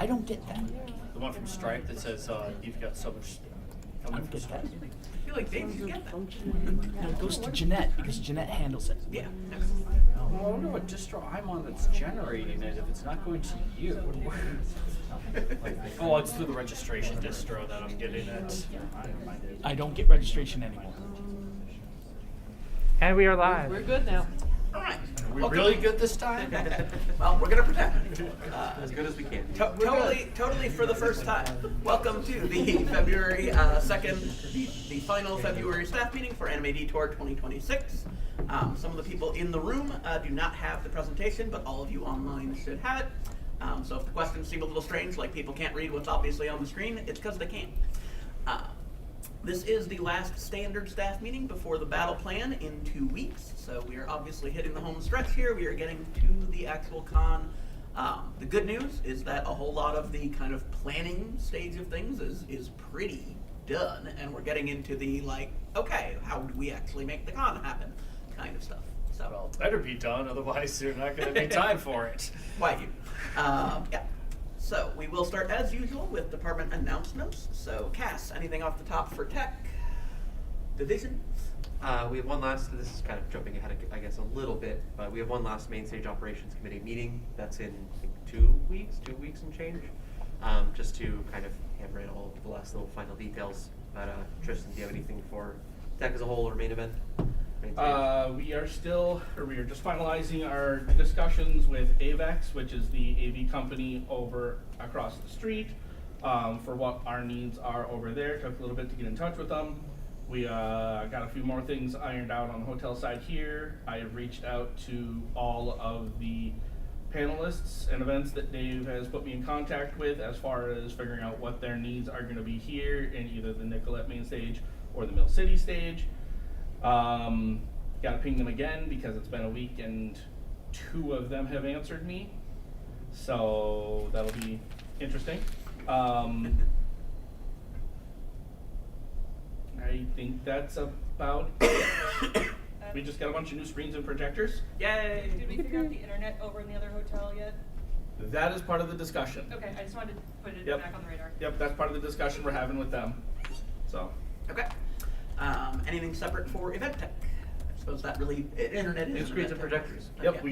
I don't get that. The one from Stripe that says you've got so much I coming don't from get that. Stripe. I feel like Dave, you get that. No, it goes to Jeanette because Jeanette handles it. Yeah. Well, I wonder what distro I'm on that's generating it if it's not going to you. Oh, it's through the registration distro that I'm getting it. I don't get registration anymore. And we are live. We're good now. All right. Are we really good this time? Well, we're gonna pretend. As good as we can. Totally for the first time. Welcome to the February 2nd, the final February staff meeting for Anime Detour 2026. Some of the people in the room do not have the presentation, but all of you online should have it. So if the questions seem a little strange, like people can't read what's obviously on the screen, it's because they can't. This is the last standard staff meeting before the battle plan in 2 weeks, so we are obviously hitting the home stretch here. We are getting to the actual con. The good news is that a whole lot of the kind of planning stage of things is pretty done, and we're getting into the, like, okay, how do we actually make the con happen kind of stuff. So, Well, it better be done, otherwise there's not going to be time for it. why you? Yeah. So we will start as usual with department announcements. So Cass, anything off the top for tech? Division? We have one last, this is kind of jumping ahead, I guess, a little bit, but we have one last main stage operations committee meeting. That's in, I think, 2 weeks and change, just to kind of hammer in all the last little final details. But Tristan, do you have anything for tech as a whole or main event? We are just finalizing our discussions with AVEX, which is the AV company over across the street, for what our needs are over there. Took a little bit to get in touch with them. We got a few more things ironed out on the hotel side here. I have reached out to all of the panelists and events that Dave has put me in contact with as far as figuring out what their needs are going to be here in either the Nicolette main stage or the Mill City stage. Gotta ping them again because it's been a week and 2 of them have answered me. So that'll be interesting. I think that's about it. We just got a bunch of new screens and projectors. Yay! Did we figure out the internet over in the other hotel yet? That is part of the discussion. Okay, I just wanted to put it Yep. back on the radar. Yep, that's part of the discussion we're having with them. So. Okay. Anything separate for event tech? I suppose that really internet is New screens event and tech. projectors. Yep,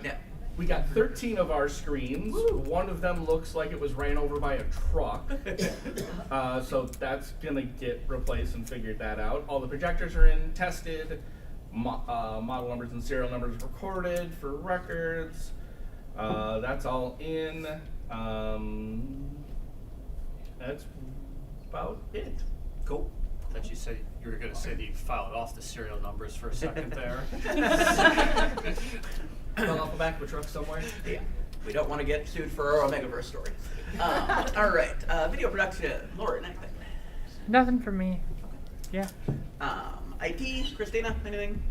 Yeah. we got 13 of our screens. Woo. One of them looks like it was ran over by a truck. So that's gonna get replaced and figured that out. All the projectors are in, tested, model numbers and serial numbers recorded for records. That's all in. That's about it. Cool. I thought you said you were going to say that you filed off the serial numbers for a second there. Fell off the back of a truck somewhere. Yeah. We don't want to get sued for our Omegaverse story. All right. Video production. Lauren, anything? Nothing for me. Yeah. IT, Christina, anything?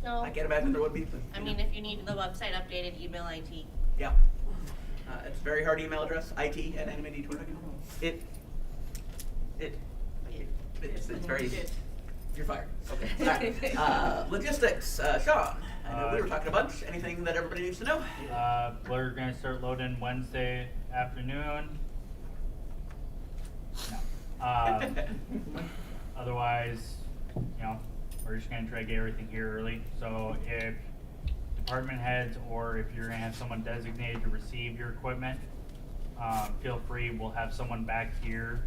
No. I can't imagine there would be. But, I mean, if you need the website updated, email IT. yeah. It's a very hard email address, it@animed20. It's very. You're fired. Okay. All right. Logistics, Sean. I know we were talking a bunch. Anything that everybody needs to know? We're gonna start loading Wednesday afternoon. No. Otherwise, we're just gonna try to get everything here early. So if department heads or if you're gonna have someone designated to receive your equipment, feel free. We'll have someone back here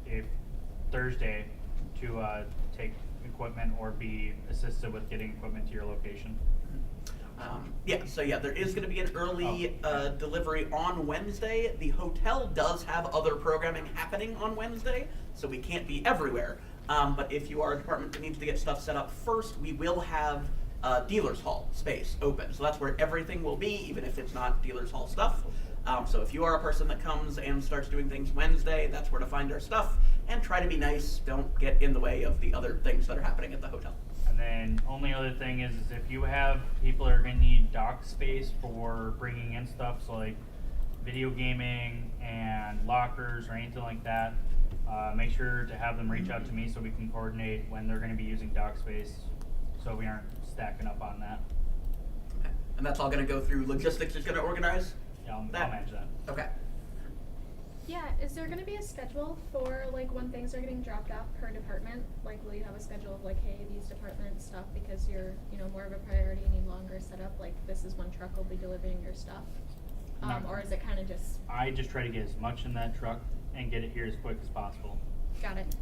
if Thursday to take equipment or be assisted with getting equipment to your location. There is going to be an early delivery on Wednesday. The hotel does have other programming happening on Wednesday, so we can't be everywhere. But if you are a department that needs to get stuff set up first, we will have dealer's hall space open. So that's where everything will be, even if it's not dealer's hall stuff. So if you are a person that comes and starts doing things Wednesday, that's where to find our stuff. And try to be nice. Don't get in the way of the other things that are happening at the hotel. And then only other thing is if you have people that are going to need dock space for bringing in stuff, so like video gaming and lockers or anything like that, make sure to have them reach out to me so we can coordinate when they're going to be using dock space so we aren't stacking up on that. Okay. And that's all going to go through logistics is going to organize? Yeah, I'll That- manage that. Okay. Yeah, is there gonna be a schedule for like when things are getting dropped off per department? Like, will you have a schedule of like, hey, these department stuff, because you're, more of a priority, need longer setup, like this is when truck will be delivering your stuff? No. Or is it kinda just, I just try to get as much in that truck and get it here as quick as possible. got it?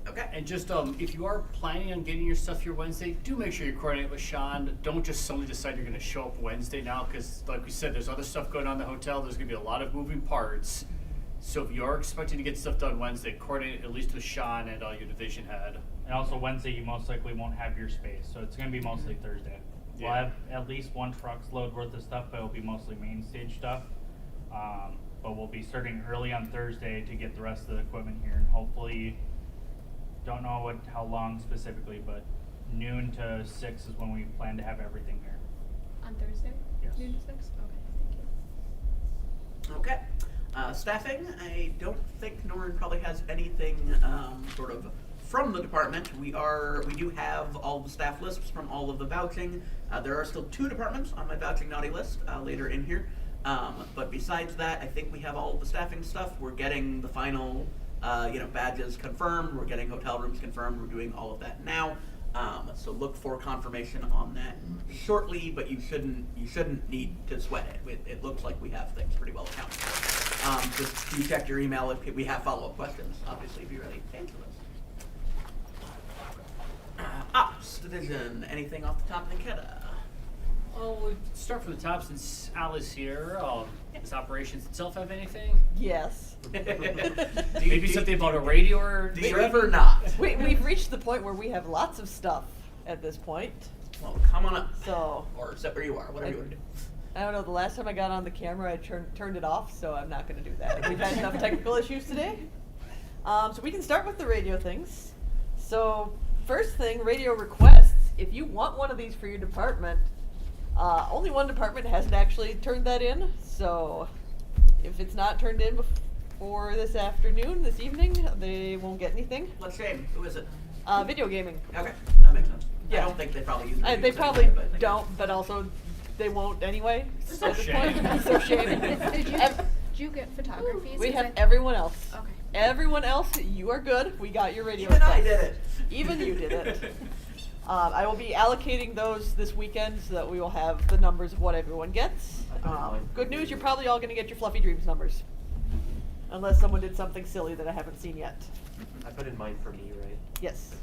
Okay. And just, if you are planning on getting your stuff here Wednesday, do make sure you coordinate with Sean. Don't just suddenly decide you're gonna show up Wednesday now, because like we said, there's other stuff going on in the hotel. There's gonna be a lot of moving parts. So if you are expecting to get stuff done Wednesday, coordinate at least with Sean and your division head. And also Wednesday, you most likely won't have your space, so it's gonna be mostly Thursday. We'll Yeah. have at least one truck's load worth of stuff, but it'll be mostly main stage stuff. But we'll be starting early on Thursday to get the rest of the equipment here, and hopefully, don't know how long specifically, but noon to 6 is when we plan to have everything here. On Thursday? Yes. Noon to 6? Okay, thank you. Okay. Staffing, I don't think Norrin probably has anything sort of from the department. We do have all the staff lists from all of the vouching. There are still 2 departments on my vouching naughty list later in here. But besides that, I think we have all of the staffing stuff. We're getting the final badges confirmed. We're getting hotel rooms confirmed. We're doing all of that now. So look for confirmation on that shortly, but you shouldn't need to sweat it. It looks like we have things pretty well accounted for. Just you check your email if we have follow-up questions. Obviously, be ready to answer those. Ops division. Anything off the top of the kidda? Well, we'll start from the top since Al is here. Does operations itself have anything? Yes. Maybe something about a radio or Do you ever not? We've reached the point where we have lots of stuff at this point. Well, come on up. So Or sit where you are, whatever you want to do. I don't know. The last time I got on the camera, I turned it off, so I'm not going to do that. We've had enough technical issues today. So we can start with the radio things. So first thing, radio requests. If you want one of these for your department, only one department hasn't actually turned that in. So if it's not turned in before this evening, they won't get anything. What shame? Who is it? Video gaming. Okay, that makes sense. Yeah. I don't think they probably use They radios probably anyway, but- don't, but also they won't anyway. It's at a this shame. point. So shame. Did you get photographies? We 'Cause have I- everyone else. Okay. Everyone else, you are good. We got your radio. Even I request. did it. Even you did it. I will be allocating those this weekend so that we will have the numbers of what everyone gets. Good news, you're probably all going to get your Fluffy Dreams numbers. Unless someone did something silly that I haven't seen yet. I put in mine for me, right? Yes.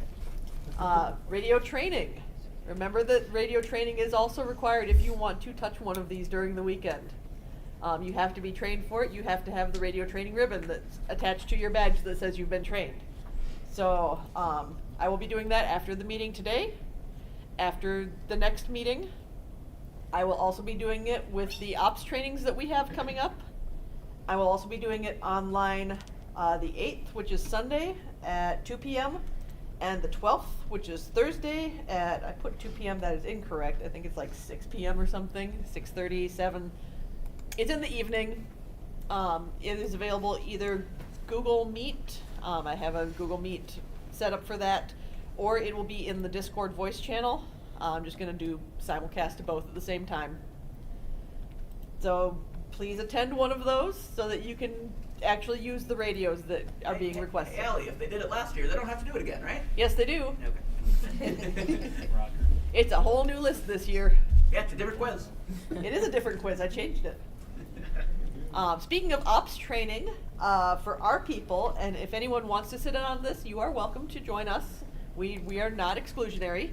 Radio training. Remember that radio training is also required if you want to touch one of these during the weekend. You have to be trained for it. You have to have the radio training ribbon that's attached to your badge that says you've been trained. So I will be doing that after the meeting today. After the next meeting, I will also be doing it with the ops trainings that we have coming up. I will also be doing it online the 8th, which is Sunday at 2 p.m. and the 12th, which is Thursday at, I put 2 p.m., that is incorrect. I think it's like 6 p.m. or something, 6:30, 7. It's in the evening. It is available either Google Meet, I have a Google Meet set up for that, or it will be in the Discord voice channel. I'm just going to do simulcast to both at the same time. So please attend one of those so that you can actually use the radios that are being requested. Hey, Allie, if they did it last year, they don't have to do it again, right? Yes, they do. Okay. Roger. It's a whole new list this year. Yeah, it's a different quiz. It is a different quiz. I changed it. Speaking of ops training, for our people, and if anyone wants to sit in on this, you are welcome to join us. We are not exclusionary.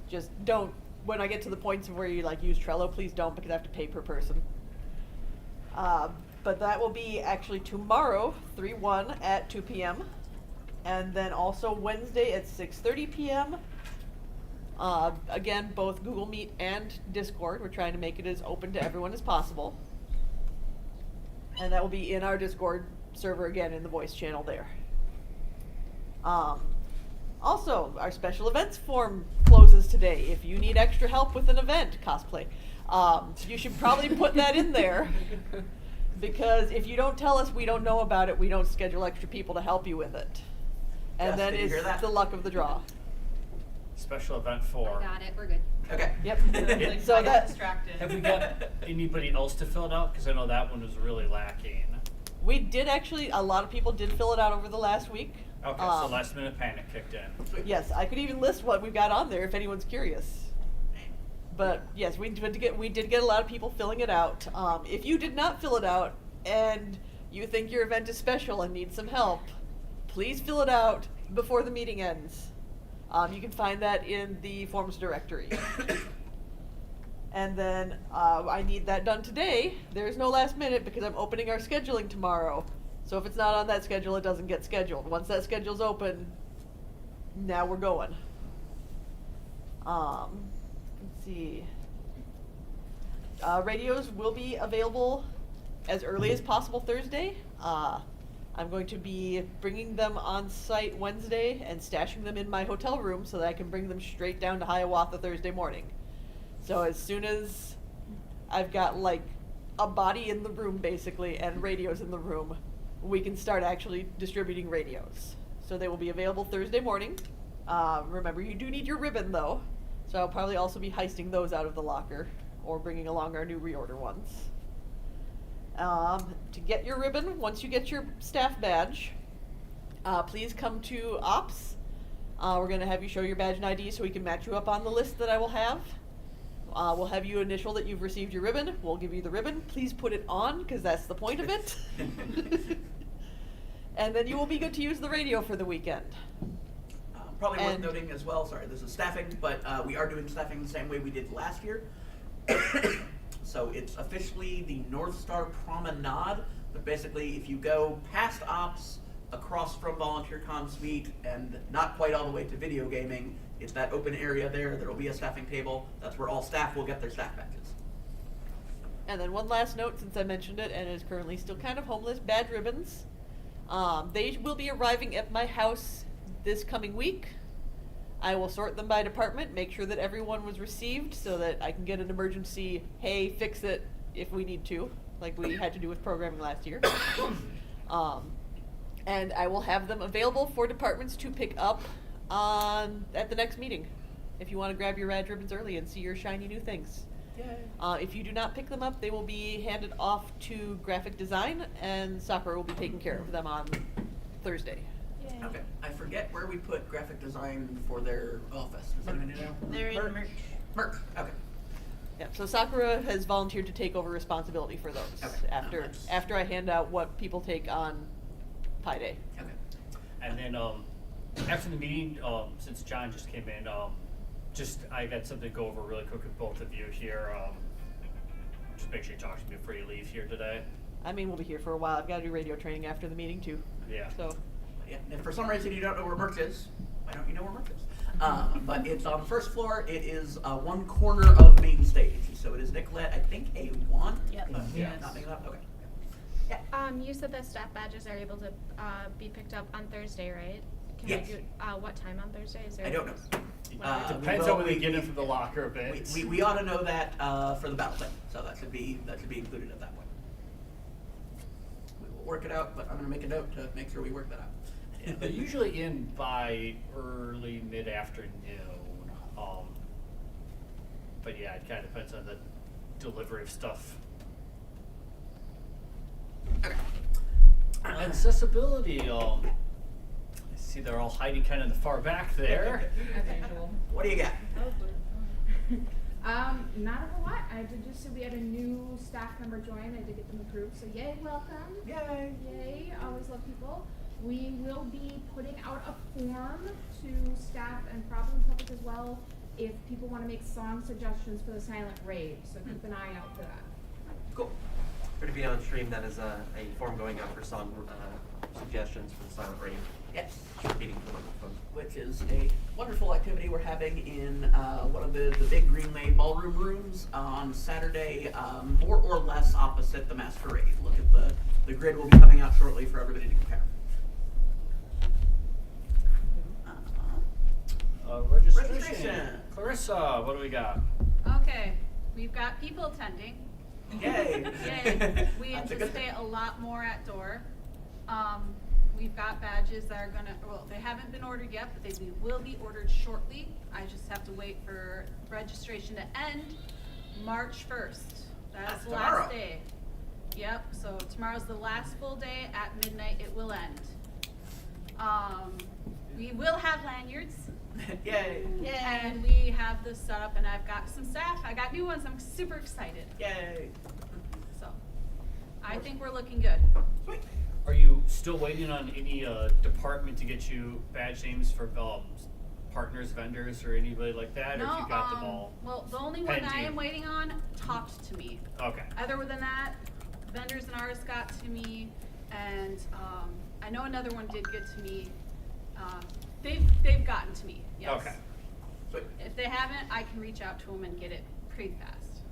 Just don't, when I get to the points of where you like use Trello, please don't, because I have to pay per person. But that will be actually tomorrow, 3/1 at 2 p.m. And then also Wednesday at 6:30 p.m. Again, both Google Meet and Discord. We're trying to make it as open to everyone as possible. And that will be in our Discord server again in the voice channel there. Also, our special events form closes today. If you need extra help with an event, cosplay, you should probably put that in there. Because if you don't tell us, we don't know about it. We don't schedule extra people to help you with it. And Yes, then did you it's hear that? the luck of the draw. Special event 4. Got it, we're good. Okay. Yep. It- So I got that, distracted. Have we got anybody else to fill it out? Because I know that one was really lacking. we did actually, a lot of people did fill it out over the last week. Okay, so Um, last minute panic kicked in. Yes, I could even list what we've got on there if anyone's curious. But yes, we did get a lot of people filling it out. If you did not fill it out and you think your event is special and need some help, please fill it out before the meeting ends. You can find that in the forms directory. And then I need that done today. There's no last minute because I'm opening our scheduling tomorrow. So if it's not on that schedule, it doesn't get scheduled. Once that schedule's open, now we're going. Let's see. Radios will be available as early as possible Thursday. I'm going to be bringing them on site Wednesday and stashing them in my hotel room so that I can bring them straight down to Hiawatha Thursday morning. So as soon as I've got like a body in the room basically and radios in the room, we can start actually distributing radios. So they will be available Thursday morning. Remember, you do need your ribbon though, so I'll probably also be heisting those out of the locker or bringing along our new reorder ones. To get your ribbon, once you get your staff badge, please come to Ops. We're going to have you show your badge and ID so we can match you up on the list that I will have. We'll have you initial that you've received your ribbon. We'll give you the ribbon. Please put it on because that's the point of it. And then you will be good to use the radio for the weekend. Probably worth And- noting as well, sorry, this is staffing, but we are doing staffing the same way we did last year. So it's officially the North Star Promenade, but basically if you go past Ops, across from Volunteer Con Suite, and not quite all the way to video gaming, it's that open area there. There will be a staffing table. That's where all staff will get their staff badges. And then one last note, since I mentioned it and is currently still kind of homeless, badge ribbons. They will be arriving at my house this coming week. I will sort them by department, make sure that everyone was received so that I can get an emergency, hey, fix it if we need to, like we had to do with programming last year. And I will have them available for departments to pick up at the next meeting if you want to grab your rad ribbons early and see your shiny new things. If you do not pick them up, they will be handed off to graphic design, and Sakura will be taking care of them on Thursday. Okay, I forget where we put graphic design for their office. Does anyone know? They're in merch. Merch, okay. Yeah, so Sakura has volunteered to take over responsibility for those Okay. after I hand out what people take on Pi Day. Okay. And then after the meeting, since John just came in, I got something to go over really quick with both of you here. Just make sure you talk to me before you leave here today. I mean, we'll be here for a while. I've got to do radio training after the meeting too. Yeah. So, Yeah, if for some reason you don't know where merch is, why don't you know where merch is? But it's on the first floor. It is one corner of main stage. So it is Nicolette, I think A1? Yep. Yeah. Not making it up? Okay. You said the staff badges are able to be picked up on Thursday, right? Can Yes. we do, what time on Thursday? Is there? I don't know. Depends we on will- when they get in from the locker a bit. We ought to know that for the battle plan, so that should be included at that point. We will work it out, but I'm going to make a note to make sure we work that out. Yeah, they're usually in by early mid-afternoon. But yeah, it kind of depends on the delivery of stuff. Okay. Accessibility. I see they're all hiding kind of in the far back there. As usual. What do you got? Not a whole lot. I did just say we had a new staff member join. I did get them approved, so yay, welcome. Yay. Yay, always love people. We will be putting out a form to staff and probably public as well if people want to make song suggestions for the silent rave, so keep an eye out for that. Cool. For to be on stream, that is a form going out for song suggestions for the silent rave. Yes. Repeating for the Which is a wonderful activity we're having in one of the big Greenway ballroom rooms on Saturday, more or less opposite the masquerade. Look at the grid will be coming out shortly for everybody to compare. Registration. Clarissa, what do we got? Okay, we've got people attending. Yay! Yay. We That's a good anticipate thing. a lot more at door. we've got badges that are gonna, well, they haven't been ordered yet, but they will be ordered shortly. I just have to wait for registration to end March 1st. That's the tomorrow. last day. Yep, so tomorrow's the last full day. At midnight it will end. We will have lanyards. Yay. And we have this set up, and I've got some staff. I got new ones. I'm super excited. Yay. So, I think we're looking good. Sweet. Are you still waiting on any department to get you badge names for partners, vendors, or anybody like that, or if you got them all? Well, the only one I pending? am waiting on talked to me. Okay. Other than that, vendors and artists got to me, and I know another one did get to me. They've gotten to me. Yes. Okay. Sweet. If they haven't, I can reach out to them and get it pretty fast.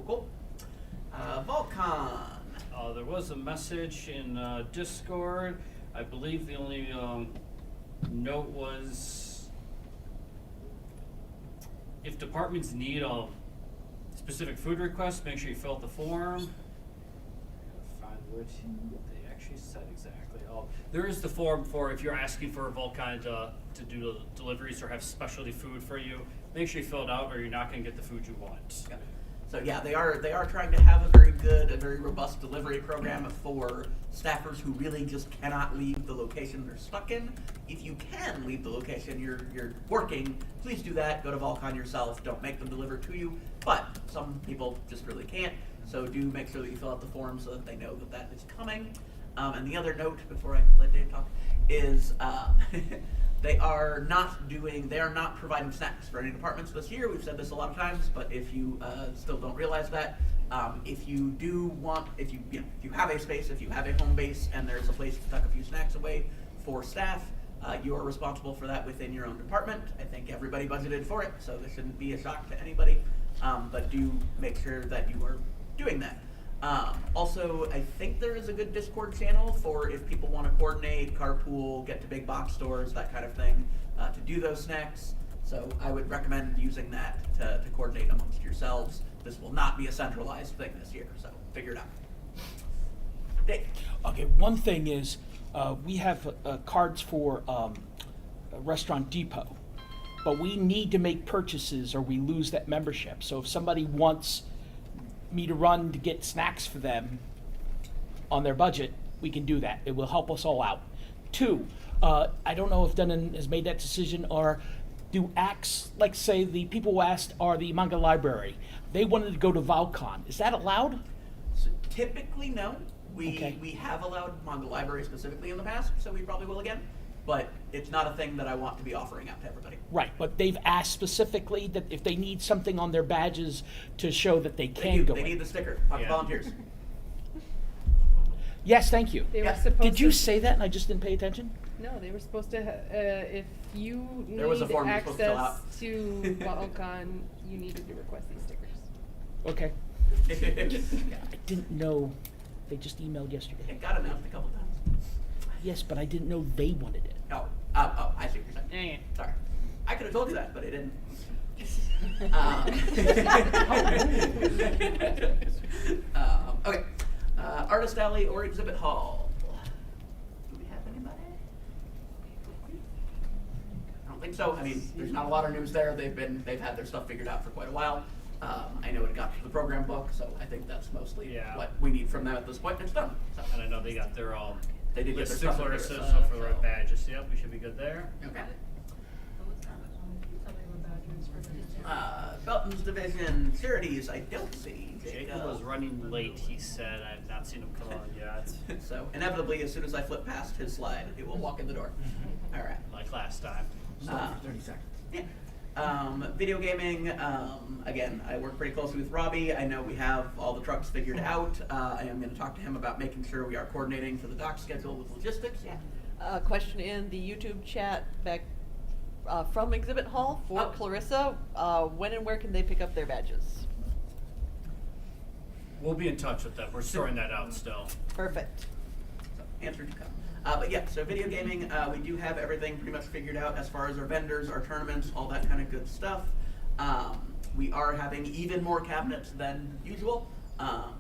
Cool. Volcon. There was a message in Discord. I believe the only note was if departments need specific food requests, make sure you fill out the form. Find what they actually said exactly. There is the form for if you're asking for a Volcon to do deliveries or have specialty food for you. Make sure you fill it out, or you're not going to get the food you want. Yeah. So yeah, they are trying to have a very robust delivery program for staffers who really just cannot leave the location they're stuck in. If you can leave the location you're working, please do that. Go to Volcon yourself. Don't make them deliver to you. But some people just really can't. So do make sure that you fill out the form so that they know that is coming. And the other note before I let Dave talk is they are not providing snacks for any departments this year. We've said this a lot of times, but if you still don't realize that, if you have a space, if you have a home base, and there's a place to tuck a few snacks away for staff, you are responsible for that within your own department. I think everybody budgeted for it, so this shouldn't be a shock to anybody. But do make sure that you are doing that. Also, I think there is a good Discord channel for if people want to coordinate, carpool, get to big box stores, that kind of thing, to do those snacks. So I would recommend using that to coordinate amongst yourselves. This will not be a centralized thing this year, so figure it out. Dave. Okay, one thing is we have cards for Restaurant Depot, but we need to make purchases or we lose that membership. So if somebody wants me to run to get snacks for them on their budget, we can do that. It will help us all out. 2, I don't know if Dunnan has made that decision, or do acts, like say the people who asked are the manga library. They wanted to go to Volcon. Is that allowed? So typically, no. Okay. We have allowed manga library specifically in the past, so we probably will again. But it's not a thing that I want to be offering out to everybody. Right, but they've asked specifically that if they need something on their badges to show that they can go They in. need the sticker. Talk to Yeah. volunteers. Yes, thank you. They were Yeah. supposed Did you to, say that and I just didn't pay attention? No, they were supposed to. If you There was a need form you were supposed to fill access out. to Volcon, you needed to request these stickers. Okay. I didn't know. They just emailed yesterday. It got announced a couple times. Yes, but I didn't know they wanted it. Oh, I see what you're saying. Sorry. I could have told you that, but I didn't. Okay. Artist Alley or Exhibit Hall? Do we have anybody? I don't think so. I mean, there's not a lot of news there. They've had their stuff figured out for quite a while. I know it got to the program book, so I think that's mostly what we need from them at this point. It's done. So. And I know they got their They did get their list stuff of in stuff there, for the right badges. Yep, we should be good there. Okay. Belton's Division, Charities, I don't see. Jacob was running late, he said. I've not seen him come on yet. So, inevitably, as soon as I flip past his slide, it will walk in the door. All right. Like last time. For 30 seconds. Yeah. Video gaming, again, I work pretty closely with Robbie. I know we have all the trucks figured out. I am going to talk to him about making sure we are coordinating for the dock schedule with logistics. Yeah. Question in the YouTube chat back from Exhibit Hall for Clarissa. When and where can they pick up their badges? We'll be in touch with them. We're sorting that out still. Perfect. So, answer to come. But yeah, so video gaming, we do have everything pretty much figured out as far as our vendors, our tournaments, all that kind of good stuff. We are having even more cabinets than usual.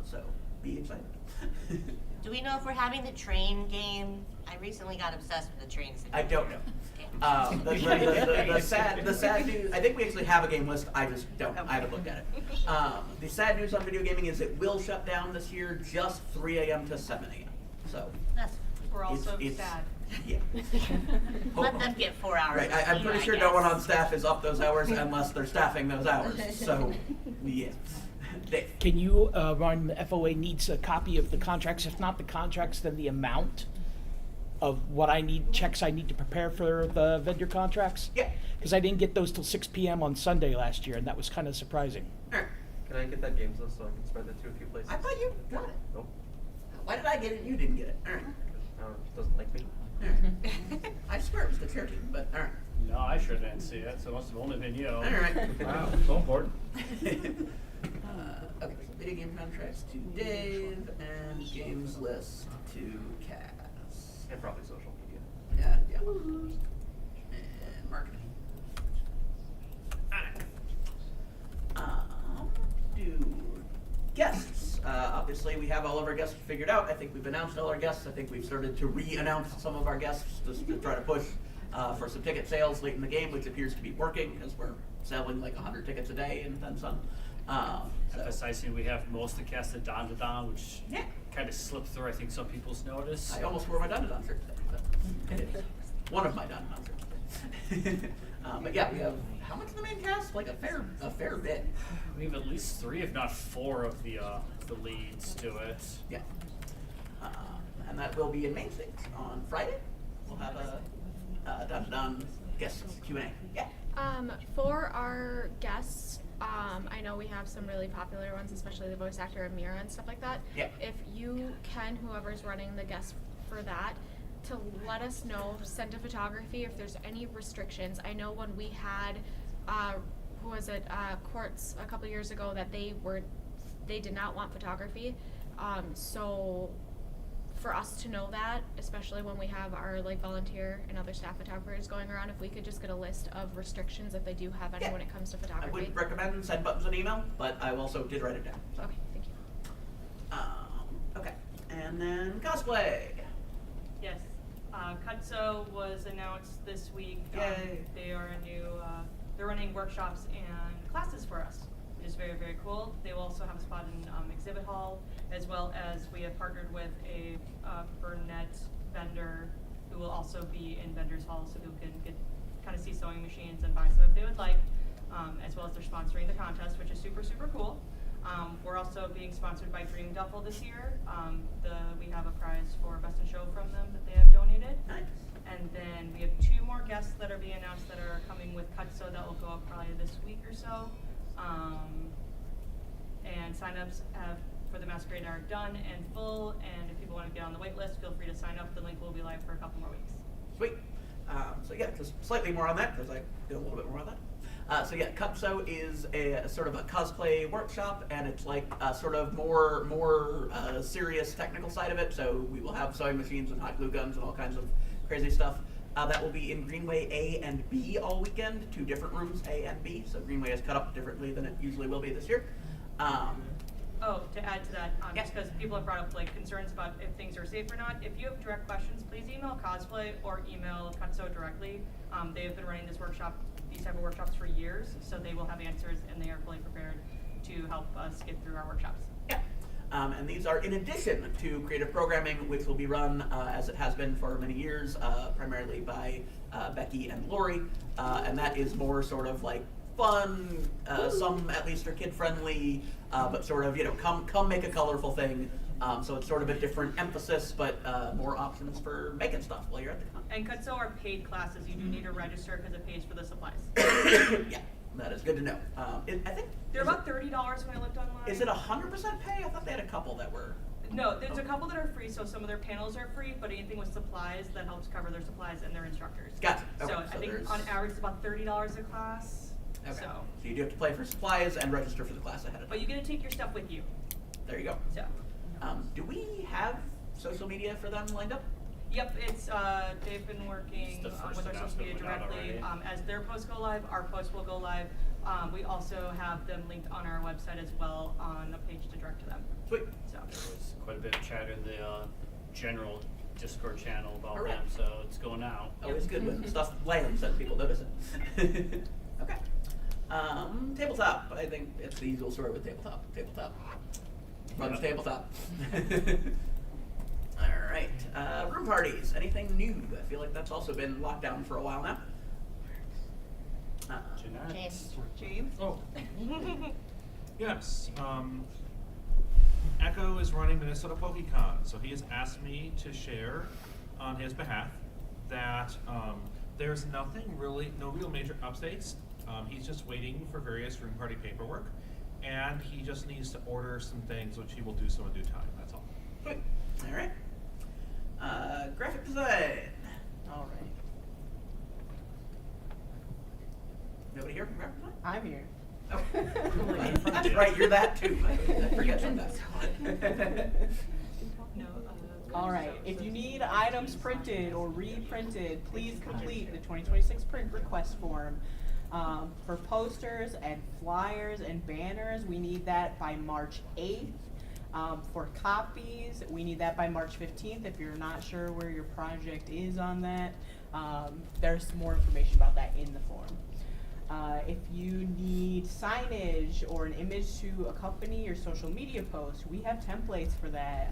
So be excited. Do we know if we're having the train game? I recently got obsessed with the train I don't know. Damn. The sad news, I think we actually have a game list, I just don't, I haven't looked at it. The sad news on video gaming is it will shut down this year just 3 a.m. to 7 a.m. So, That's, We're also it's- sad. yeah. let them get 4 hours. Right, of I'm sleep, pretty I sure no one guess. on staff is up those hours unless they're staffing those hours, so, yeah. Dave? Can you, remind the FOA needs a copy of the contracts, if not the contracts, then the amount of what I need, checks I need to prepare for the vendor contracts? Yeah. Because I didn't get those till 6 p.m. on Sunday last year, and that was kind of surprising. Alright. Can I get that games list so I can spread that to a few places? I thought you got it. Nope. Why did I get it and you didn't get it? Alright. Doesn't like me. Alright. I swear it was the chair team, but alright. No, I sure didn't see it, so it must have only been you. Alright. Wow, so important. Okay, so video game contracts to Dave and games list to Cass. And probably social media. Yeah. And marketing. Alright. Do guests. Obviously, we have all of our guests figured out. I think we've announced all our guests. I think we've started to re-announce some of our guests just to try to push for some ticket sales late in the game, which appears to be working because we're selling like 100 tickets a day and then some. So, Emphasizing we have most of the cast of Don to Don, which yeah. kind of slipped through, I think, some people's notice. I almost wore my Dun-Dun shirt today, but I didn't. One of my Dun-Dun shirts. But yeah, we have, how much of the main cast? Like a fair bit. We have at least 3, if not 4, of the leads to it. Yeah. And that will be in main stage on Friday. We'll have a Dun-Dun guest Q&A. Yeah. For our guests, I know we have some really popular ones, especially the voice actor Amira and stuff like that. Yeah. If you can, whoever's running the guest for that, to let us know, send a photography if there's any restrictions. I know when we had, who was it, Courts a couple years ago, that they did not want photography. So for us to know that, especially when we have our like volunteer and other staff photographers going around, if we could just get a list of restrictions if they do have any Yeah. when it comes to I photography. would recommend send buttons an email, but I also did write it down. So. Okay, thank you. Okay. And then cosplay. Yes. Cutso was announced this week. Yay. They are a new, they're running workshops and classes for us, which is very, very cool. They will also have a spot in exhibit hall, as well as we have partnered with a Burnett vendor who will also be in vendors hall, so people can kind of see sewing machines and buy some if they would like, as well as they're sponsoring the contest, which is super, super cool. We're also being sponsored by Dream Duffel this year. We have a prize for Best in Show from them that they have donated. Nice. And then we have 2 more guests that are being announced that are coming with Cutso that will go up probably this week or so. And signups for the masquerade are done and full, and if people want to get on the wait list, feel free to sign up. The link will be live for a couple more weeks. Sweet. So yeah, just slightly more on that because I did a little bit more on that. So yeah, Cutso is a sort of a cosplay workshop, and it's like sort of more serious technical side of it. So we will have sewing machines and hot glue guns and all kinds of crazy stuff. That will be in Greenway A and B all weekend, 2 different rooms, A and B. So Greenway is cut up differently than it usually will be this year. Oh, to add to that, Yeah. just because people have brought up like concerns about if things are safe or not, if you have direct questions, please email Cosplay or email Cutso directly. They have been running these type of workshops for years, so they will have answers and they are fully prepared to help us get through our workshops. Yeah. And these are in addition to creative programming, which will be run, as it has been for many years, primarily by Becky and Lori. And that is more sort of like fun, some at least are kid-friendly, but sort of, come make a colorful thing. So it's sort of a different emphasis, but more options for making stuff while you're at the con. And Cutso are paid classes. You do need to register because it pays for the supplies. Yeah, that is good to know. I think They're about $30 when I looked online. Is it 100% pay? I thought they had a couple that were. No, there's a couple that are free, so some of their panels are free, but anything with supplies, that helps cover their supplies and their instructors. Gotcha. Okay, So I think there's- on average it's about $30 a class. Okay. So, you do have to play for supplies and register for the class ahead of time. but you get to take your stuff with you. There you go. So, Do we have social media for them lined up? yep, it's they've been working It's the first with our social media announcement went out directly. already. As their posts go live, our posts will go live. We also have them linked on our website as well on a page to direct to them. Sweet. So. There was quite a bit of chatter in the general Discord channel about Alright. them, so it's going out. Always good when stuff lands and people notice it. Okay. Tabletop. I think it's the usual story with tabletop. Tabletop. Runs Yeah. tabletop. Alright. Room parties. Anything new? I feel like that's also been locked down for a while now. Jeanette? James. James? Oh. Yes. Echo is running Minnesota PokeCon, so he has asked me to share on his behalf that there's nothing really, no real major updates. He's just waiting for various room party paperwork, and he just needs to order some things, which he will do so in due time. That's all. Sweet. Alright. Graphic design. Alright. Nobody here from graphic design? I'm here. Oh. That's right, you're that too. I forget sometimes. No, All right, if you need items printed or reprinted, please complete the 2026 print request form. For posters and flyers and banners, we need that by March 8th. For copies, we need that by March 15th. If you're not sure where your project is on that, there's more information about that in the form. If you need signage or an image to accompany your social media post, we have templates for that.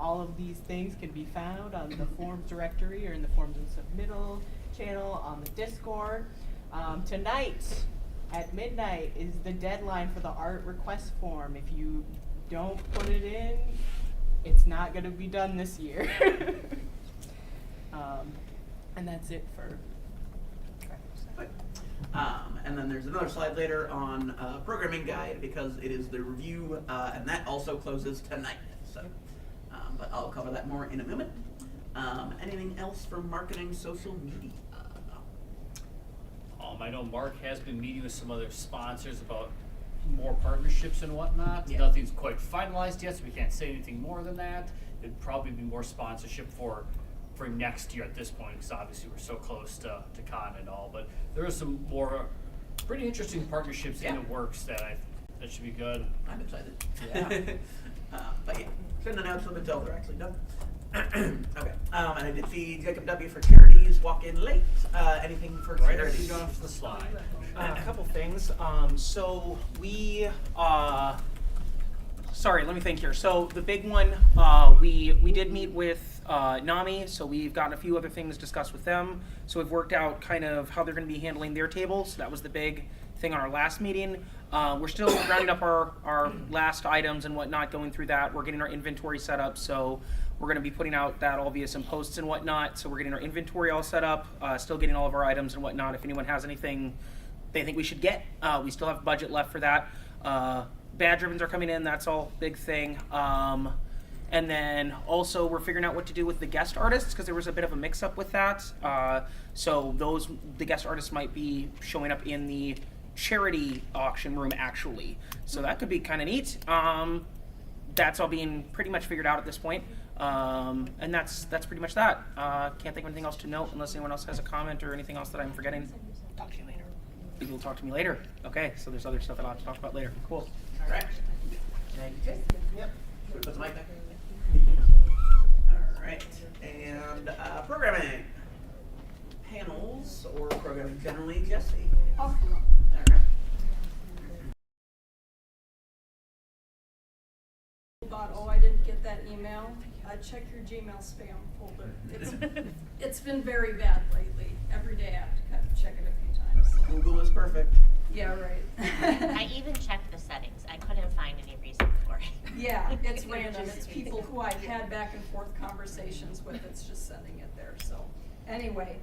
All of these things can be found on the forms directory or in the forms and submittal channel on the Discord. Tonight at midnight is the deadline for the art request form. If you don't put it in, it's not going to be done this year. And that's it for. And then there's another slide later on programming guide because it is the review, and that also closes tonight. So, but I'll cover that more in a moment. Anything else for marketing, social media? I know Mark has been meeting with some other sponsors about more partnerships and whatnot. Yeah. Nothing's quite finalized yet, so we can't say anything more than that. It'd probably be more sponsorship for next year at this point, because obviously we're so close to con and all. But there are some more pretty interesting partnerships in the works that should be good. I'm excited. Yeah. But yeah, shouldn't announce them until they're actually done. Okay. And I did see Jacob W. for charities walk in late. Anything for Right charities? after you go off the slide. A couple things. So we, sorry, let me think here. So the big one, we did meet with NAMI, so we've gotten a few other things discussed with them. So we've worked out kind of how they're going to be handling their tables. That was the big thing on our last meeting. We're still rounding up our last items and whatnot, going through that. We're getting our inventory set up, so we're going to be putting out that all via some posts and whatnot. So we're getting our inventory all set up, still getting all of our items and whatnot. If anyone has anything they think we should get, we still have budget left for that. Badge ribbons are coming in, that's all big thing. And then also we're figuring out what to do with the guest artists, because there was a bit of a mix-up with that. So the guest artists might be showing up in the charity auction room actually. So that could be kind of neat. That's all being pretty much figured out at this point. And that's pretty much that. Can't think of anything else to note unless anyone else has a comment or anything else that I'm forgetting. Talk to you later. People will talk to me later. Okay, so there's other stuff that I'll have to talk about later. Cool. All right. Thank you. Yep. Should we put the mic back? All right. And programming. Panels or programming generally, Jesse? All right. Oh, I didn't get that email. Check your Gmail spam folder. It's been very bad lately. Every day I have to check it a few times. Google is perfect. Yeah, right. I even checked the settings. I couldn't find any reason for it. Yeah, it's random. It's people who I've had back and forth conversations with. It's just sending it there. So anyway,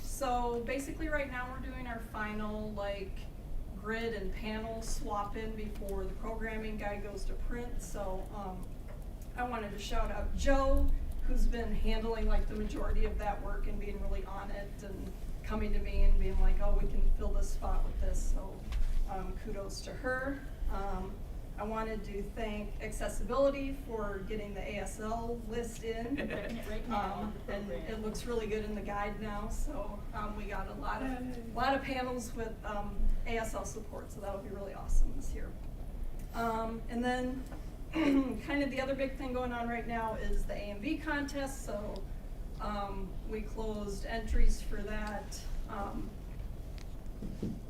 so basically right now we're doing our final grid and panel swap in before the programming guide goes to print. So I wanted to shout out Joe, who's been handling the majority of that work and being really on it and coming to me and being like, oh, we can fill this spot with this. So kudos to her. I wanted to thank Accessibility for getting the ASL list in. And it looks really good in the guide now, so we got a lot of panels with ASL support, so that'll be really awesome this year. And then kind of the other big thing going on right now is the A&B contest, so we closed entries for that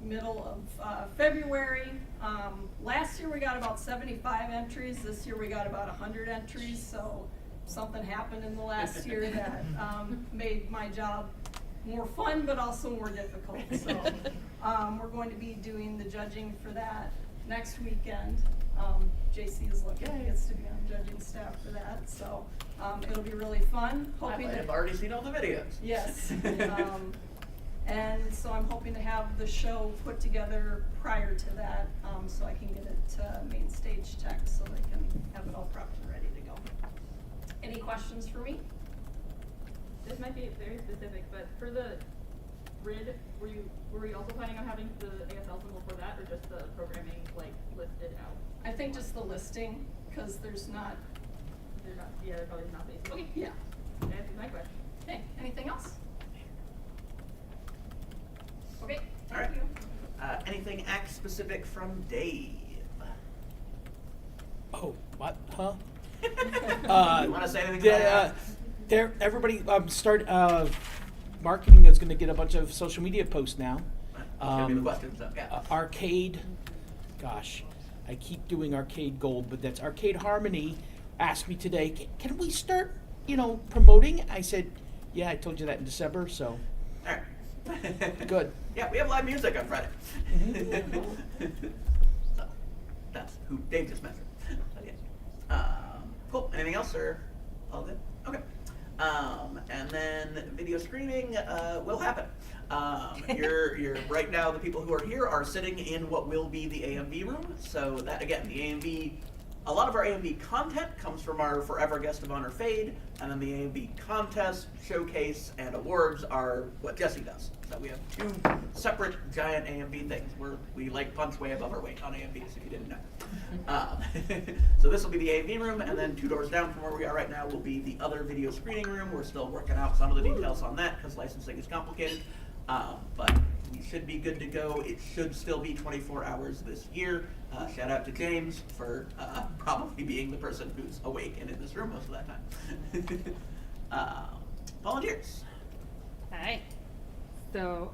middle of February. Last year we got about 75 entries. This year we got about 100 entries. So something happened in the last year that made my job more fun, but also more difficult. So we're going to be doing the judging for that next weekend. JC is lucky he gets to be on judging staff for that. So it'll be really fun. Hoping I've already seen all the videos. Yes. And so I'm hoping to have the show put together prior to that, so I can get it to main stage tech so they can have it all prepped and ready to go. Any questions for me? This might be very specific, but for the grid, were you also planning on having the ASL symbol for that, or just the programming like listed out? I think just the listing, because there's not. They're not. Yeah, they're probably not basic. Okay. Yeah. That answers my question. Okay. Anything else? Okay. All right. Anything act specific from Dave? Oh, what? Huh? You want to say anything about that? Everybody marketing is going to get a bunch of social media posts now. Gonna be the questions, so, yeah. Arcade, gosh, I keep doing Arcade Gold, but that's Arcade Harmony asked me today, can we start, promoting? I said, yeah, I told you that in December, so. All right. Good. Yeah, we have live music on Friday. So, that's who Dave just mentioned. So, yeah. Cool. Anything else, or all good? Okay. And then video screening will happen. You're right now, the people who are here are sitting in what will be the AMV room. So that, again, the AMV, a lot of our AMV content comes from our forever guest of honor Fade, and then the AMV contest, showcase, and awards are what Jesse does. So we have two separate giant AMV things where we punch way above our weight on AMVs, if you didn't know. So this will be the AMV room, and then 2 doors down from where we are right now will be the other video screening room. We're still working out some of the details on that because licensing is complicated. But we should be good to go. It should still be 24 hours this year. Shout out to James for probably being the person who's awake and in this room most of that time. Volunteers. Hi. So,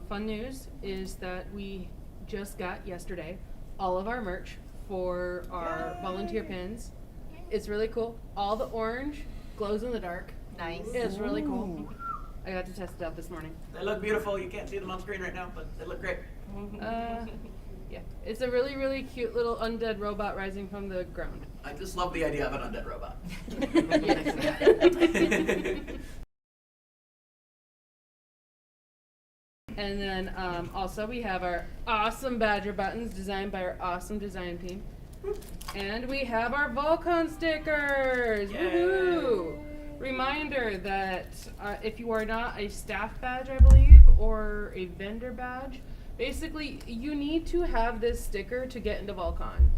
fun news is that we just got yesterday all of our merch for our volunteer pins. It's really cool. All the orange glows in the dark. Nice. It's really cool. I got to test it out this morning. They look beautiful. You can't see them on screen right now, but they look great. Yeah, it's a really, really cute little undead robot rising from the ground. I just love the idea of an undead robot. And then also we have our awesome Badger buttons designed by our awesome design team. And we have our Volcon stickers! Woohoo! Reminder that if you are not a staff badge, I believe, or a vendor badge, basically you need to have this sticker to get into Volcon.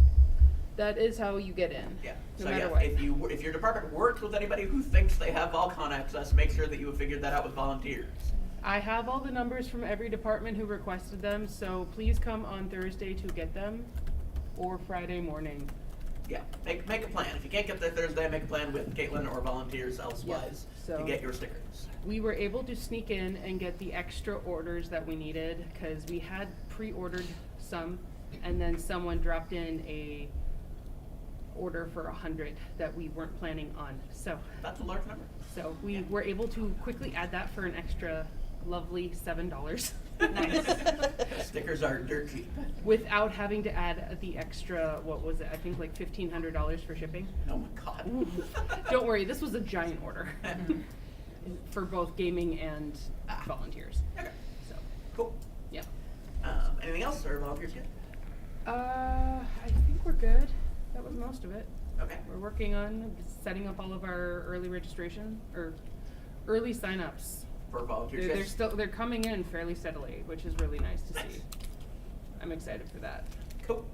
That is how you get in. Yeah. No So matter yeah, what. if your department works with anybody who thinks they have Volcon access, make sure that you have figured that out with volunteers. I have all the numbers from every department who requested them, so please come on Thursday to get them, or Friday morning. Yeah, make a plan. If you can't get there Thursday, make a plan with Caitlin or volunteers elsewise to get your stickers. We were able to sneak in and get the extra orders that we needed because we had pre-ordered some, and then someone dropped in a order for 100 that we weren't planning on. So that's a large number. So we were able to quickly add that for an extra lovely $7. Nice. Stickers are dirt cheap. Without having to add the extra, what was it? I think like $1,500 for shipping. Oh my god. Don't worry, this was a giant order for both gaming and volunteers. Okay. So cool. Yeah. Anything else, or volunteers yet? I think we're good. That was most of it. Okay. We're working on setting up all of our early registration or early signups. For volunteers. They're coming in fairly steadily, which is really nice to see. I'm excited for that. Cool.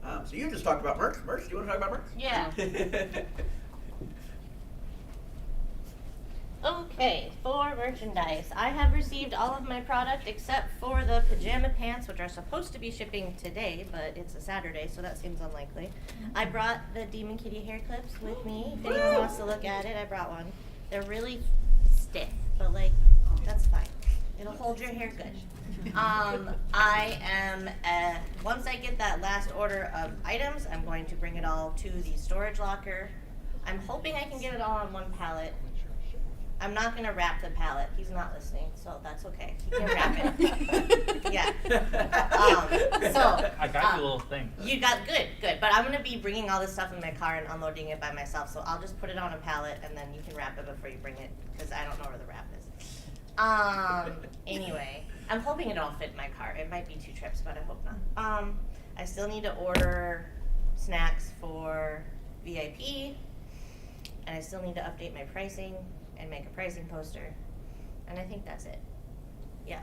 So you just talked about merch. Merch, do you want to talk about merch? Yeah. Okay, for merchandise, I have received all of my product except for the pajama pants, which are supposed to be shipping today, but it's a Saturday, so that seems unlikely. I brought the Demon Kitty hair clips with me. If anyone wants to look at it, I brought one. They're really stiff, but like, that's fine. It'll hold your hair good. I am, once I get that last order of items, I'm going to bring it all to the storage locker. I'm hoping I can get it all on one pallet. I'm not gonna wrap the pallet. He's not listening, so that's okay. He can wrap it. Yeah. I got you a little thing. You got good. But I'm gonna be bringing all this stuff in my car and unloading it by myself. So I'll just put it on a pallet and then you can wrap it before you bring it, because I don't know where the wrap is. Anyway, I'm hoping it'll all fit in my car. It might be 2 trips, but I hope not. I still need to order snacks for VIP, and I still need to update my pricing and make a pricing poster, and I think that's it. Yeah.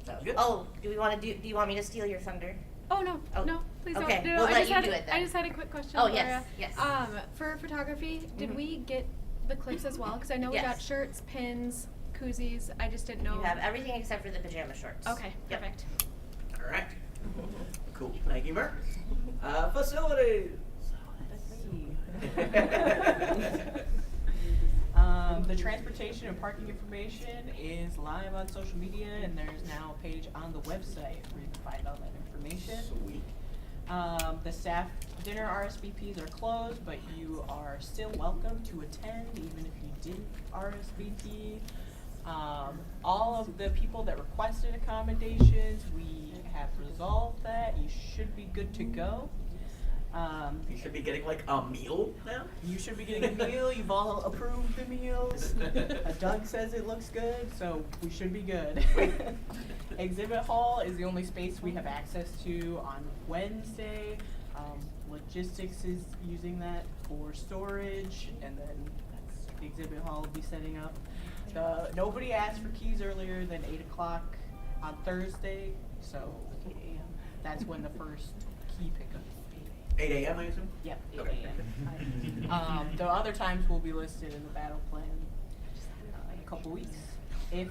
Sounds good. Oh, do you want me to steal your thunder? Oh no, Oh. no, please Okay, don't. No, we'll I let just you had do it then. I just had a quick question. Oh, for yes, ya. yes. For photography, did we get the clips as well? Because I know we got Yes. shirts, pins, koozies. I just didn't know. You have everything except for the pajama shorts. Okay, Yep. perfect. All right. Cool. Thank you, Mark. Facilities. The transportation and parking information is live on social media, and there's now a page on the website where you can find all that information. Sweet. The staff dinner RSVPs are closed, but you are still welcome to attend, even if you didn't RSVP. All of the people that requested accommodations, we have resolved that. You should be good to go. You should be getting like a meal now. You should be getting a meal. You've all approved the meals. Doug says it looks good, so we should be good. Exhibit hall is the only space we have access to on Wednesday. Logistics is using that for storage, and then the exhibit hall will be setting up. Nobody asked for keys earlier than 8 o'clock on Thursday, so that's when the first key pickup will be. 8 a.m. I assume. Yep, 8 Okay. a.m. The other times will be listed in the battle plan in a couple weeks. If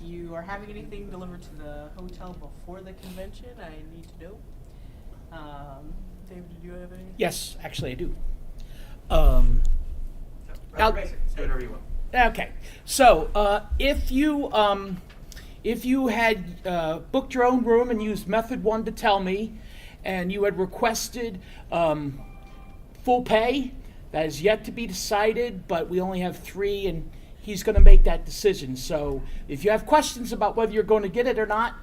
you are having anything delivered to the hotel before the convention, I need to know. David, did you have anything? Yes, actually I do. Rather basic. Say whatever you want. Okay, so if you had booked your own room and used method 1 to tell me, and you had requested full pay, that is yet to be decided, but we only have 3, and he's going to make that decision. So if you have questions about whether you're going to get it or not,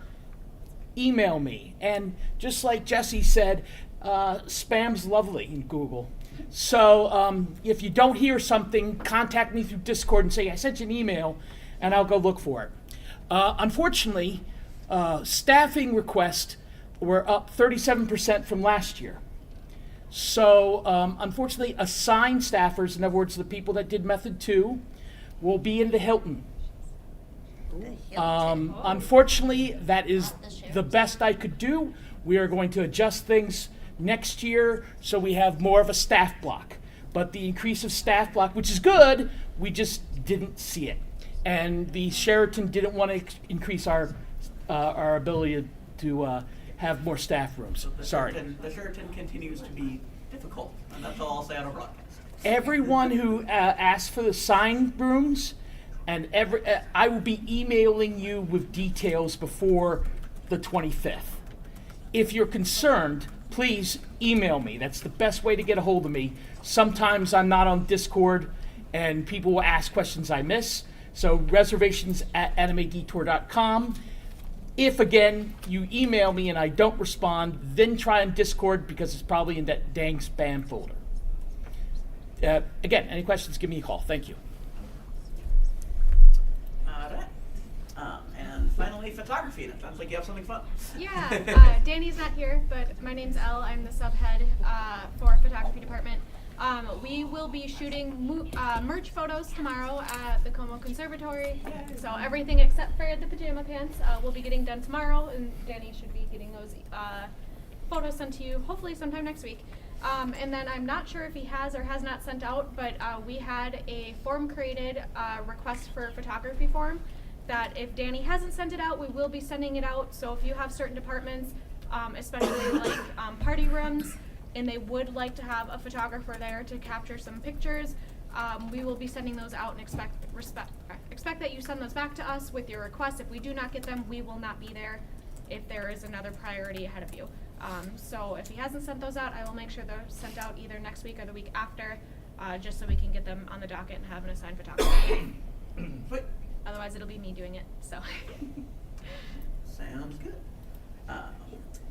email me. And just like Jesse said, spam's lovely in Google. So if you don't hear something, contact me through Discord and say, I sent you an email, and I'll go look for it. Unfortunately, staffing requests were up 37% from last year. So unfortunately, assigned staffers, in other words, the people that did Method 2, will be in the Hilton. Unfortunately, that is the best I could do. We are going to adjust things next year so we have more of a staff block. But the increase of staff block, which is good, we just didn't see it. And the Sheraton didn't want to increase our ability to have more staff rooms. The Sorry. The Sheraton continues to be difficult, and that's all I'll say on a broadcast. Everyone who asked for the assigned rooms, and I will be emailing you with details before the 25th. If you're concerned, please email me. That's the best way to get a hold of me. Sometimes I'm not on Discord, and people will ask questions I miss. So reservations at animedetour.com. If, again, you email me and I don't respond, then try on Discord because it's probably in that dang spam folder. Again, any questions, give me a call. Thank you. All right. And finally, photography. And it sounds like you have something fun. Yeah, Danny's not here, but my name's Elle. I'm the subhead for photography department. We will be shooting merch photos tomorrow at the Como Conservatory. So everything except for the pajama pants will be getting done tomorrow, and Danny should be getting those photos sent to you, hopefully sometime next week. And then I'm not sure if he has or has not sent out, but we had a form created, request for photography form, that if Danny hasn't sent it out, we will be sending it out. So if you have certain departments, especially like party rooms, and they would like to have a photographer there to capture some pictures, we will be sending those out and expect that you send those back to us with your requests. If we do not get them, we will not be there if there is another priority ahead of you. So if he hasn't sent those out, I will make sure they're sent out either next week or the week after, just so we can get them on the docket and have an assigned photographer. Otherwise, it'll be me doing it, so. Sounds good.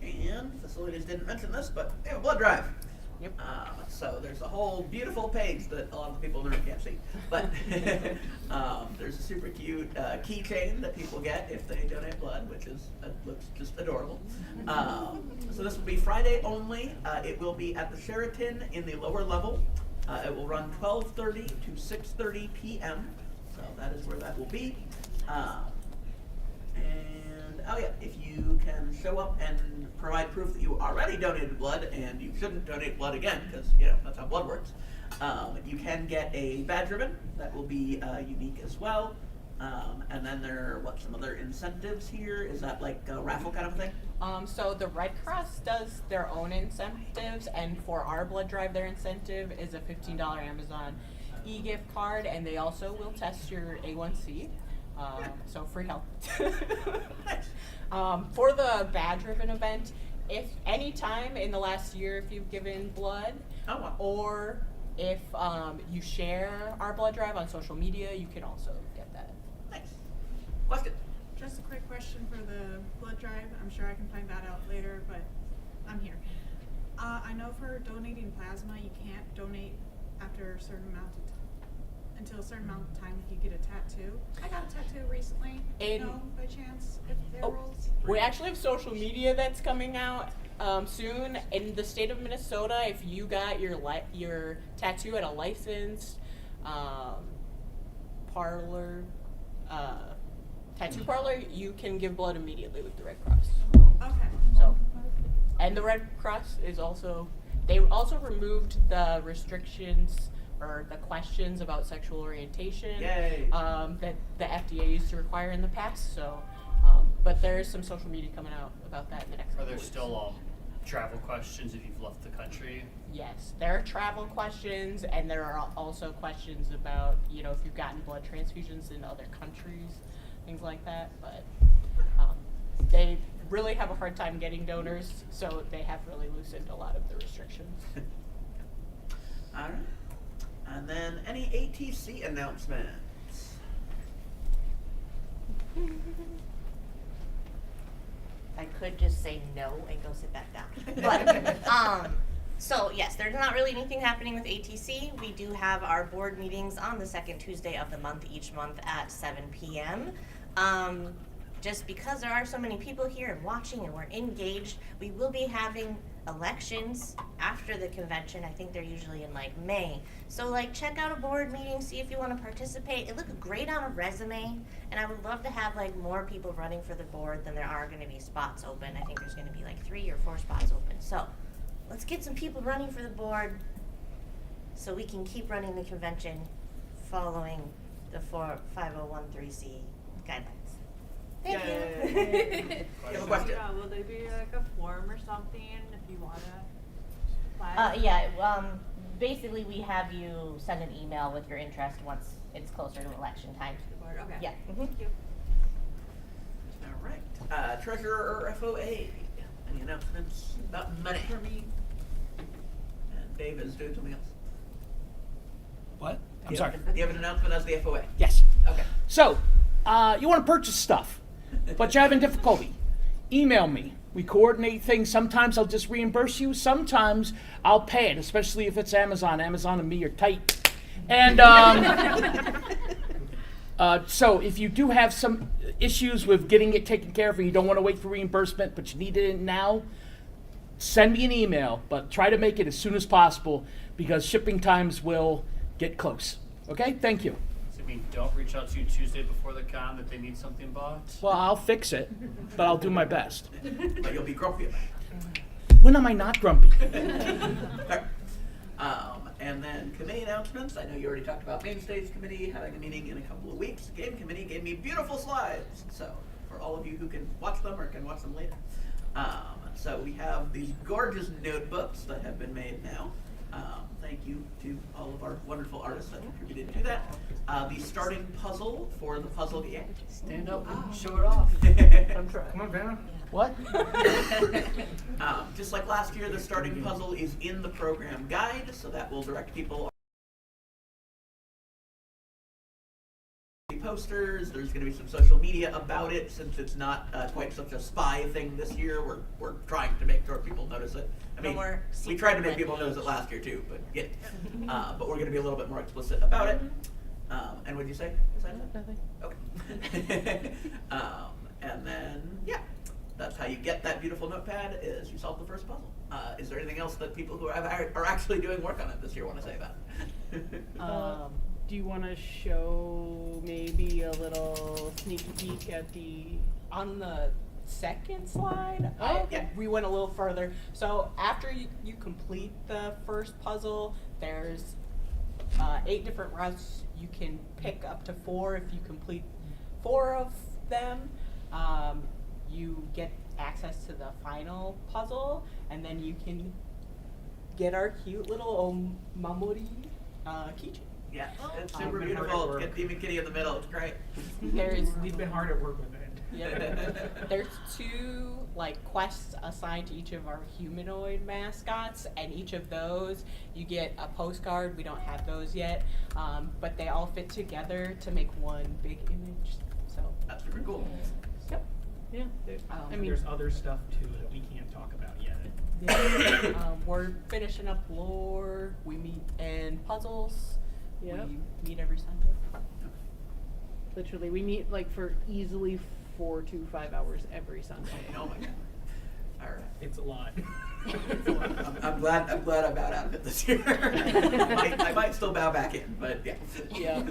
And facilities didn't mention this, but they have a blood drive. Yep. So there's a whole beautiful page that a lot of the people in the room can't see. But there's a super cute keychain that people get if they donate blood, which is looks just adorable. So this will be Friday only. It will be at the Sheraton in the lower level. It will run 12:30 to 6:30 p.m. So that is where that will be. And oh yeah, if you can show up and provide proof that you already donated blood, and you shouldn't donate blood again, because that's how blood works, you can get a badge ribbon that will be unique as well. And then there are some other incentives here? Is that like a raffle kind of thing? So the Red Cross does their own incentives, and for our blood drive, their incentive is a $15 Amazon e-gift card, and they also will test your A1C. So free help. For the badge ribbon event, if any time in the last year, if you've given blood, or if you share our blood drive on social media, you can also get that. Nice. Question? Just a quick question for the blood drive. I'm sure I can find that out later, but I'm here. I know for donating plasma, you can't donate after a certain amount of until a certain amount of time if you get a tattoo. I got a tattoo recently. By chance, if there rules. We actually have social media that's coming out soon. In the state of Minnesota, if you got your tattoo at a licensed parlor, tattoo parlor, you can give blood immediately with the Red Cross. Okay. So, and the Red Cross is also, they also removed the restrictions or the questions about sexual orientation that the FDA used to require in the past. So, but there is some social media coming out about that in the next Are couple there weeks. still travel questions if you've left the country? Yes, there are travel questions, and there are also questions about, if you've gotten blood transfusions in other countries, things like that. But they really have a hard time getting donors, so they have really loosened a lot of the restrictions. All right. And then any ATC announcements? I could just say no and go sit back down. But, so yes, there's not really anything happening with ATC. We do have our board meetings on the second Tuesday of the month, each month at 7 p.m. Just because there are so many people here and watching and we're engaged, we will be having elections after the convention. I think they're usually in May. So check out a board meeting, see if you want to participate. It looks great on a resume, and I would love to have more people running for the board than there are going to be spots open. I think there's going to be 3 or 4 spots open. So let's get some people running for the board so we can keep running the convention following the 5013C guidelines. Thank you. You have a question? Yeah, will there be a form or something if you wanna apply? Basically we have you send an email with your interest once it's closer to election time. Okay. Yeah. Thank you. All right. Treasurer or FOA? Any announcements about money? For me. And Dave is doing something else. What? I'm Do you sorry. have- Do you have an announcement as the FOA? Yes. Okay. So, you want to purchase stuff, but you're having difficulty. Email me. We coordinate things. Sometimes I'll just reimburse you. Sometimes I'll pay it, especially if it's Amazon. Amazon and me are tight. And so if you do have some issues with getting it taken care of and you don't want to wait for reimbursement, but you need it now, send me an email, but try to make it as soon as possible because shipping times will get close. Okay? Thank you. Does it mean don't reach out to you Tuesday before the con that they need something bought? Well, I'll fix it, but I'll do my best. But you'll be grumpy about it. When am I not grumpy? Alright. And then committee announcements. I know you already talked about Main Stage Committee having a meeting in a couple of weeks. Game Committee gave me beautiful slides. So for all of you who can watch them or can watch them later. So we have these gorgeous notebooks that have been made now. Thank you to all of our wonderful artists that contributed to that. The starting puzzle for the puzzle game. Stand up and show it off. Come on, Vanna. What? Just like last year, the starting puzzle is in the program guide, so that will direct people. Posters. There's going to be some social media about it, since it's not quite such a spy thing this year. We're trying to make sure people notice it. I mean, we tried to make people notice it last year too, but yeah. But we're going to be a little bit more explicit about it. And what did you say? Nothing. Okay. And then yeah, that's how you get that beautiful notepad. Is you solve the first puzzle. Is there anything else that people who are actually doing work on it this year want to say about it? Do you want to show maybe a little sneak peek at on the second slide? Yeah. We went a little further. So after you complete the first puzzle, there's 8 different routes. You can pick up to 4 if you complete 4 of them. You get access to the final puzzle, and then you can get our cute little Mamori keychain. Yeah, it's super beautiful. Get Demon Kitty in the middle. It's great. We've been hard at work with it. Yep. There's 2 quests assigned to each of our humanoid mascots, and each of those you get a postcard. We don't have those yet, but they all fit together to make one big image. So that's pretty cool. Yep. Yeah. I mean, there's other stuff too that we can't talk about yet. yeah. We're finishing up lore. We meet and puzzles. Yep. We meet every Sunday. Literally, we meet for easily 4 to 5 hours every Sunday. Oh my god. All right. It's a lot. I'm glad I bowed out of it this year. I might still bow back in, but yeah. Yeah.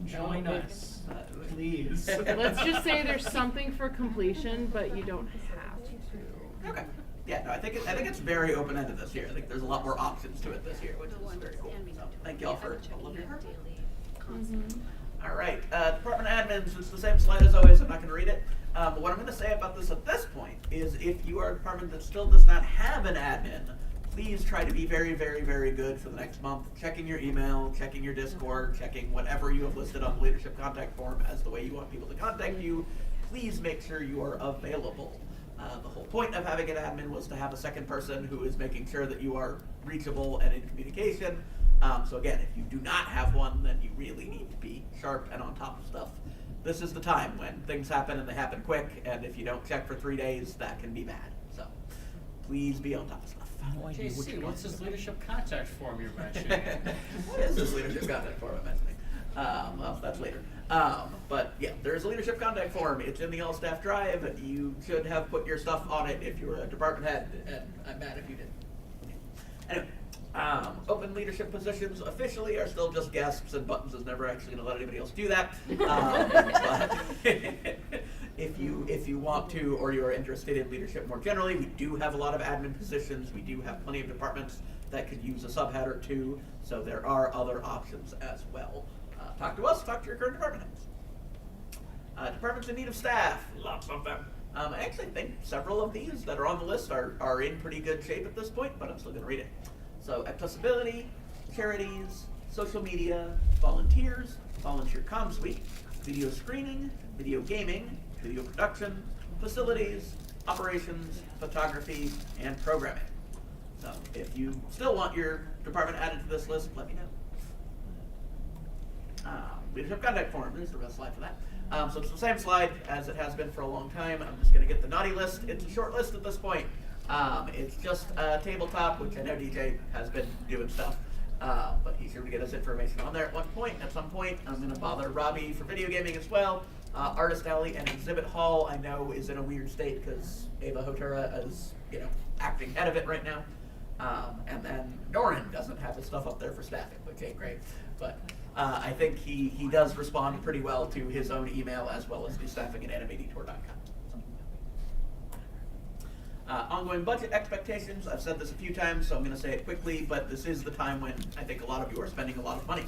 Join us, please. Let's just say there's something for completion, but you don't have to. Okay. Yeah, no, I think it's very open-ended this year. I think there's a lot more options to it this year, which is very cool. So thank y'all for all of your hard work. All right, department admins, it's the same slide as always. I'm not going to read it. But what I'm going to say about this at this point is if you are a department that still does not have an admin, please try to be very, very, very good for the next month. Checking your email, checking your Discord, checking whatever you have listed on the leadership contact form as the way you want people to contact you. Please make sure you are available. The whole point of having an admin was to have a second person who is making sure that you are reachable and in communication. So again, if you do not have one, then you really need to be sharp and on top of stuff. This is the time when things happen and they happen quick, and if you don't check for 3 days, that can be bad. So please be on top of stuff. JC, what's this leadership contact form you're mentioning? What is this leadership contact form I'm mentioning? Well, that's later. But yeah, there's a leadership contact form. It's in the all staff drive. You should have put your stuff on it if you're a department head, and I'm mad if you didn't. Anyway, open leadership positions officially are still just gasps, and Buttons is never actually going to let anybody else do that. But if you want to, or you're interested in leadership more generally, we do have a lot of admin positions. We do have plenty of departments that could use a subhead or 2, so there are other options as well. Talk to us, talk to your current department heads. Departments in need of staff, lots of them. I actually think several of these that are on the list are in pretty good shape at this point, but I'm still going to read it. So accessibility, charities, social media, volunteers, volunteer comm suite, video screening, video gaming, video production, facilities, operations, photography, and programming. So if you still want your department added to this list, let me know. Leadership contact form, there's the best slide for that. So it's the same slide as it has been for a long time. I'm just going to get the naughty list. It's a short list at this point. It's just a tabletop, which I know DJ has been doing stuff, but he's here to get us information on there at some point. I'm going to bother Robbie for video gaming as well. Artist Alley and Exhibit Hall, I know, is in a weird state because Ava Hotura is, acting head of it right now. And then Doran doesn't have his stuff up there for staffing, which ain't great. But I think he does respond pretty well to his own email as well as the staffing at animedetour.com. Ongoing budget expectations. I've said this a few times, so I'm going to say it quickly, but this is the time when I think a lot of you are spending a lot of money.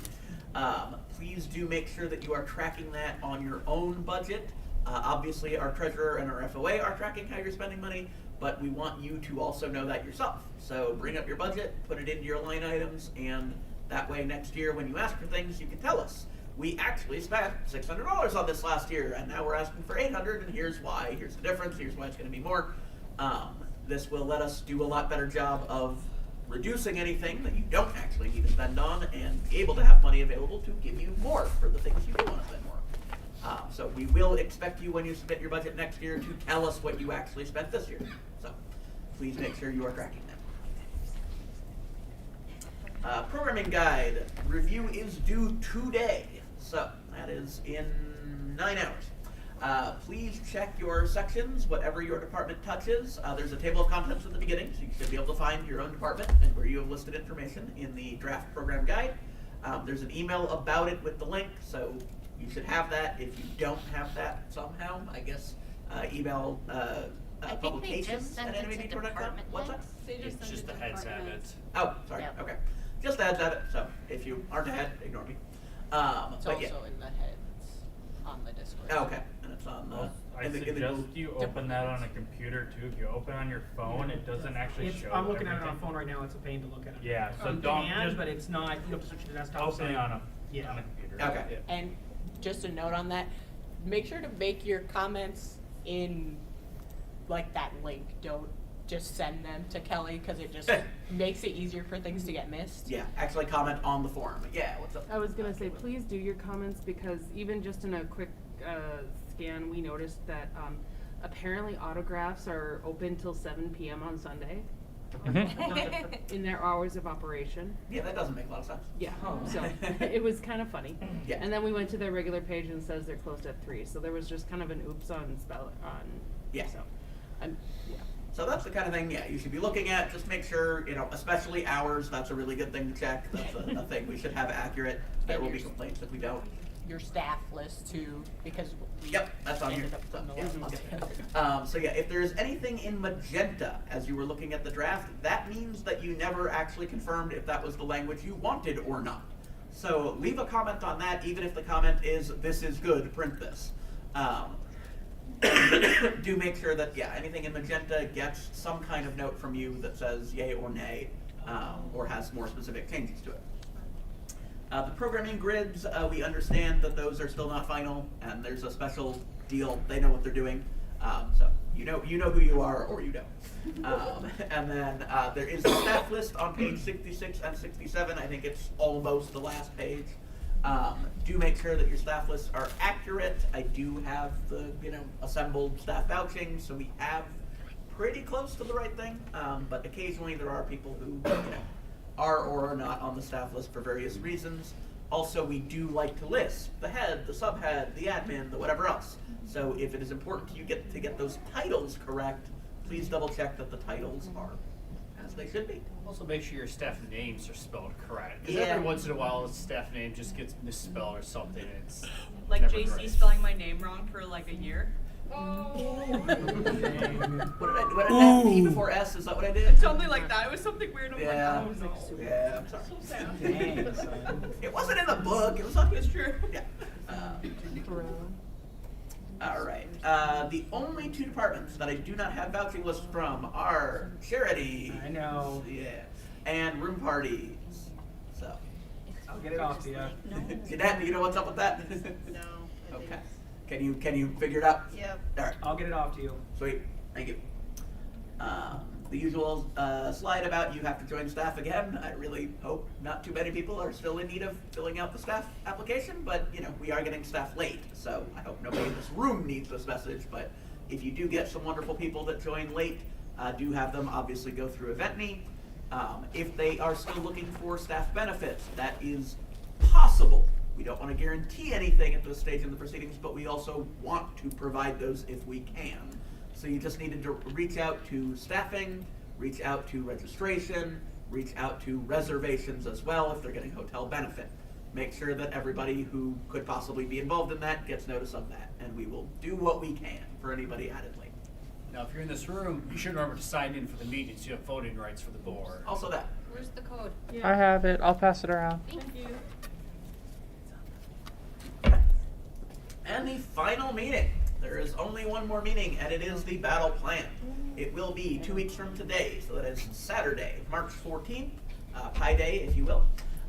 Please do make sure that you are tracking that on your own budget. Obviously, our treasurer and our FOA are tracking how you're spending money, but we want you to also know that yourself. So bring up your budget, put it into your line items, and that way next year when you ask for things, you can tell us. We actually spent $600 on this last year, and now we're asking for $800, and here's why. Here's the difference. Here's why it's going to be more. This will let us do a lot better job of reducing anything that you don't actually need to spend on, and be able to have money available to give you more for the things you do want to spend more on. So we will expect you when you submit your budget next year to tell us what you actually spent this year. So please make sure you are tracking that. Programming guide review is due today. So that is in 9 hours. Please check your sections, whatever your department touches. There's a table of contents at the beginning, so you should be able to find your own department and where you have listed information in the draft program guide. There's an email about it with the link, so you should have that. If you don't have that somehow, I guess email publications at animatedtour.com. What's that? It's just the heads have it. Oh, sorry. Yep. Okay. Just the heads have it. So if you aren't ahead, ignore me. It's But also yeah. in the heads on the Discord. Okay. And it's on the. I in the suggest Google- you open that on a computer too. If you open on your phone, it doesn't actually show. I'm looking at it on everything. phone right now. It's a pain to look at. Yeah, so On don't demand, just- but it's not. You have to switch to desktop. Open it on a Yeah. on a computer. Okay. And just a note on that, make sure to make your comments in like that link. Don't just send them to Kelly because it just makes it easier for things to get missed. Yeah, actually comment on the forum. Yeah, what's up? I was gonna say, please do your comments because even just in a quick scan, we noticed that apparently autographs are open till 7 p.m. on Sunday. In their hours of operation. Yeah, that doesn't make a lot of sense. Yeah, so it was kind of funny. Yeah. And then we went to their regular page and it says they're closed at 3. So there was just kind of an oops on Yeah. So, yeah. So that's the kind of thing, yeah, you should be looking at. Just make sure, especially hours, that's a really good thing to check. That's a thing we should have accurate. There will be complaints if we don't. Your staff list too, because we Yep, that's on here. ended up putting the list Yeah. on. So yeah, if there's anything in magenta as you were looking at the draft, that means that you never actually confirmed if that was the language you wanted or not. So leave a comment on that, even if the comment is, "This is good, print this." Do make sure that, yeah, anything in magenta gets some kind of note from you that says yay or nay, or has more specific changes to it. The programming grids, we understand that those are still not final, and there's a special deal. They know what they're doing, so you know who you are, or you don't. And then there is a staff list on page 66 and 67. I think it's almost the last page. Do make sure that your staff lists are accurate. I do have the assembled staff vouching, so we have pretty close to the right thing. But occasionally there are people who are or are not on the staff list for various reasons. Also, we do like to list the head, the subhead, the admin, the whatever else. So if it is important to you to get those titles correct, please double check that the titles are as they should be. Also, make sure your staff names are spelled correct. Because Yeah. every once in a while, a staff name just gets misspelled or something. It's Like never JC great. spelling my name wrong for like a year. What did I P before S? Is that what I did? Something like that. It was something weird. I'm Yeah. like, oh, it's like super. Yeah, I'm sorry. So sad. Dang, son. It wasn't in the book. It was on. It's true. Yeah. All right. The only two departments that I do not have vouching lists from are charity. I know. Yeah. And room parties. So. I'll get it off to you. Jeanette, do you know what's up with that? No. Okay. Can you figure it out? Yep. All right. I'll get it off to you. Sweet. Thank you. The usual slide about you have to join staff again. I really hope not too many people are still in need of filling out the staff application, but we are getting staff late, so I hope nobody in this room needs this message. But if you do get some wonderful people that join late, do have them obviously go through EventMe. If they are still looking for staff benefits, that is possible. We don't want to guarantee anything at this stage in the proceedings, but we also want to provide those if we can. So you just needed to reach out to staffing, reach out to registration, reach out to reservations as well if they're getting hotel benefit. Make sure that everybody who could possibly be involved in that gets notice of that, and we will do what we can for anybody added late. Now, if you're in this room, you should remember to sign in for the meeting so you have voting rights for the board. Also that. Where's the code? I have it. I'll pass it around. Thank you. And the final meeting. There is only one more meeting, and it is the battle plan. It will be 2 weeks from today, so that is Saturday, March 14th, Pi Day, if you will,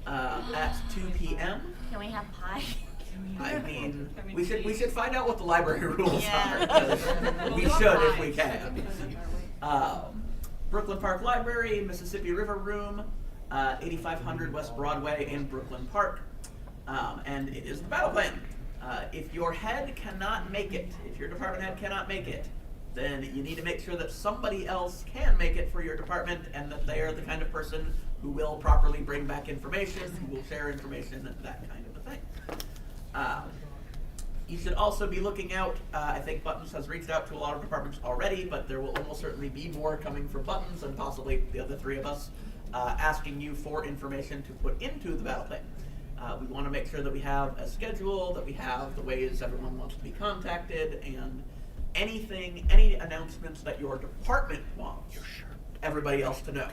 at 2 p.m. Can we have pie? I mean, we should find out what the library rules Yeah. are. 'Cause we should if we can. Brooklyn Park Library, Mississippi River Room, 8500 West Broadway in Brooklyn Park. And it is the battle plan. If your head cannot make it, if your department head cannot make it, then you need to make sure that somebody else can make it for your department and that they are the kind of person who will properly bring back information, who will share information, that kind of a thing. You should also be looking out, I think Buttons has reached out to a lot of departments already, but there will almost certainly be more coming from Buttons and possibly the other three of us asking you for information to put into the battle plan. We want to make sure that we have a schedule, that we have the ways everyone wants to be contacted, and any announcements that your department wants everybody else to know.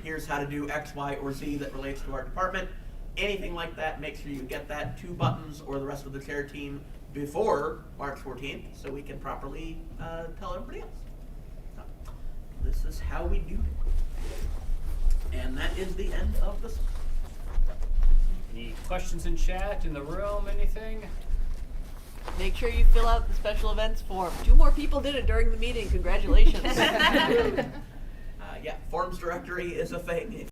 Here's how to do X, Y, or Z that relates to our department. Anything like that, make sure you get that to Buttons or the rest of the chair team before March 14th so we can properly tell everybody else. So, this is how we do it. And that is the end of the. Any questions in chat, in the room, anything? Make sure you fill out the special events form. 2 more people did it during the meeting. Congratulations. Yeah, forms directory is a thing.